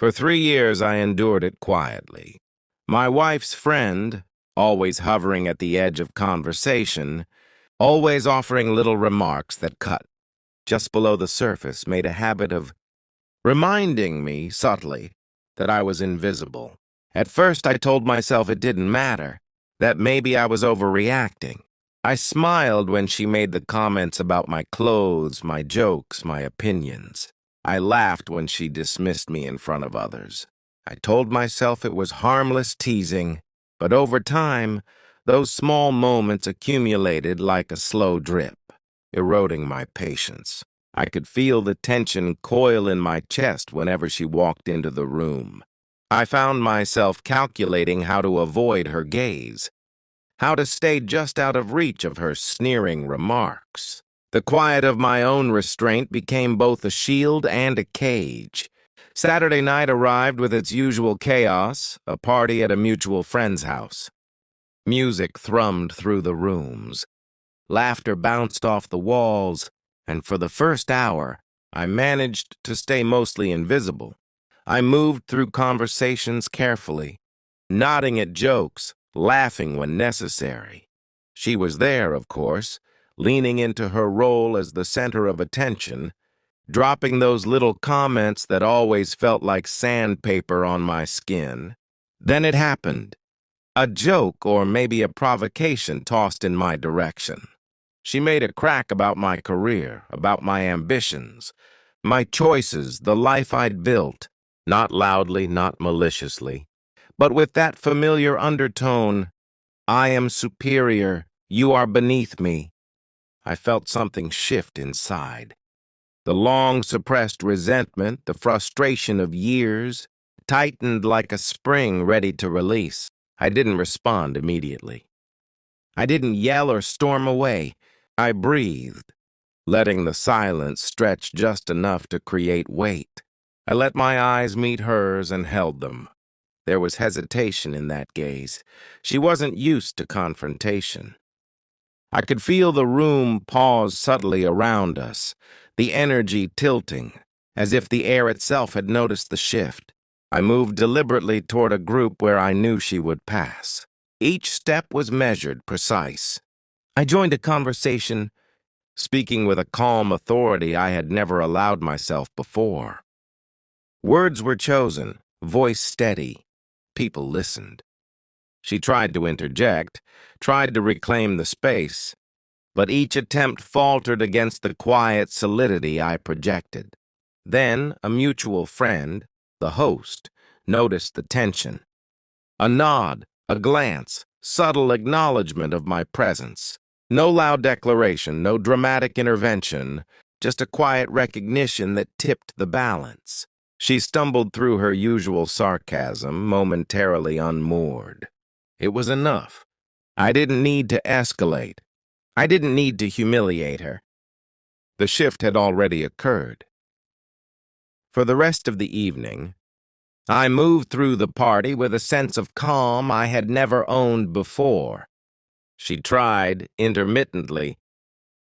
For 3 years, I endured it quietly. My wife's friend, always hovering at the edge of conversation, always offering little remarks that cut just below the surface, made a habit of reminding me subtly that I was invisible. At first, I told myself it didn't matter, that maybe I was overreacting. I smiled when she made the comments about my clothes, my jokes, my opinions. I laughed when she dismissed me in front of others. I told myself it was harmless teasing, but over time, those small moments accumulated like a slow drip, eroding my patience. I could feel the tension coil in my chest whenever she walked into the room. I found myself calculating how to avoid her gaze, how to stay just out of reach of her sneering remarks. The quiet of my own restraint became both a shield and a cage. Saturday night arrived with its usual chaos, a party at a mutual friend's house. Music thrummed through the rooms. Laughter bounced off the walls, and for the first hour, I managed to stay mostly invisible. I moved through conversations carefully, nodding at jokes, laughing when necessary. She was there, of course, leaning into her role as the center of attention, dropping those little comments that always felt like sandpaper on my skin. Then it happened. A joke or maybe a provocation tossed in my direction. She made a crack about my career, about my ambitions, my choices, the life I'd built, not loudly, not maliciously, but with that familiar undertone, I am superior, you are beneath me. I felt something shift inside. The long-suppressed resentment, the frustration of years, tightened like a spring ready to release. I didn't respond immediately. I didn't yell or storm away. I breathed, letting the silence stretch just enough to create weight. I let my eyes meet hers and held them. There was hesitation in that gaze. She wasn't used to confrontation. I could feel the room pause subtly around us, the energy tilting, as if the air itself had noticed the shift. I moved deliberately toward a group where I knew she would pass. Each step was measured, precise. I joined a conversation, speaking with a calm authority I had never allowed myself before. Words were chosen, voice steady. People listened. She tried to interject, tried to reclaim the space, but each attempt faltered against the quiet solidity I projected. Then a mutual friend, the host, noticed the tension. A nod, a glance, subtle acknowledgement of my presence. No loud declaration, no dramatic intervention, just a quiet recognition that tipped the balance. She stumbled through her usual sarcasm, momentarily unmoored. It was enough. I didn't need to escalate. I didn't need to humiliate her. The shift had already occurred. For the rest of the evening, I moved through the party with a sense of calm I had never owned before. She tried, intermittently,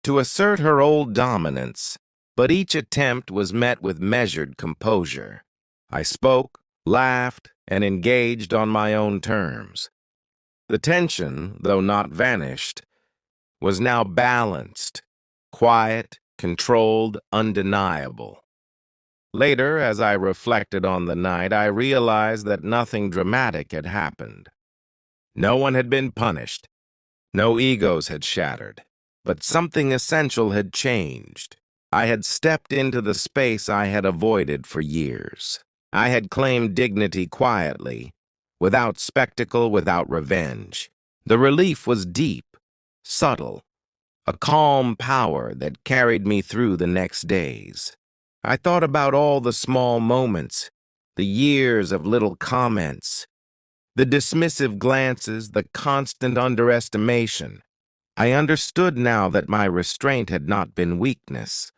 to assert her old dominance, but each attempt was met with measured composure. I spoke, laughed, and engaged on my own terms. The tension, though not vanished, was now balanced, quiet, controlled, undeniable. Later, as I reflected on the night, I realized that nothing dramatic had happened. No one had been punished. No egos had shattered. But something essential had changed. I had stepped into the space I had avoided for years. I had claimed dignity quietly, without spectacle, without revenge. The relief was deep, subtle, a calm power that carried me through the next days. I thought about all the small moments, the years of little comments, the dismissive glances, the constant underestimation. I understood now that my restraint had not been weakness.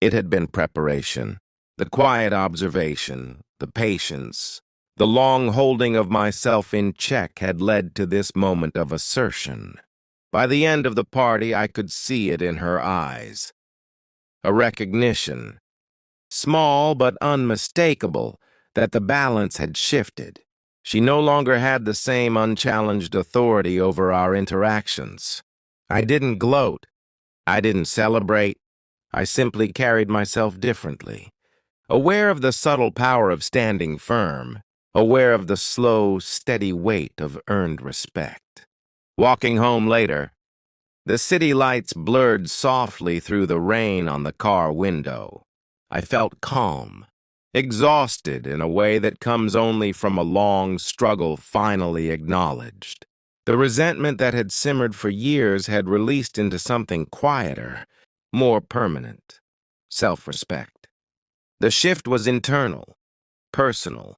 It had been preparation, the quiet observation, the patience, the long holding of myself in check had led to this moment of assertion. By the end of the party, I could see it in her eyes. A recognition, small but unmistakable, that the balance had shifted. She no longer had the same unchallenged authority over our interactions. I didn't gloat. I didn't celebrate. I simply carried myself differently, aware of the subtle power of standing firm, aware of the slow, steady weight of earned respect. Walking home later, the city lights blurred softly through the rain on the car window. I felt calm, exhausted in a way that comes only from a long struggle finally acknowledged. The resentment that had simmered for years had released into something quieter, more permanent: self-respect. The shift was internal, personal,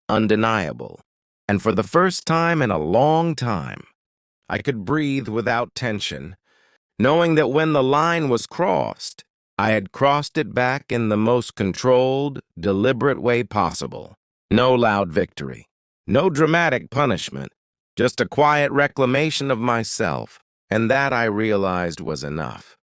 undeniable, and for the first time in a long time, I could breathe without tension, knowing that when the line was crossed, I had crossed it back in the most controlled, deliberate way possible. No loud victory, no dramatic punishment, just a quiet reclamation of myself, and that I realized was enough.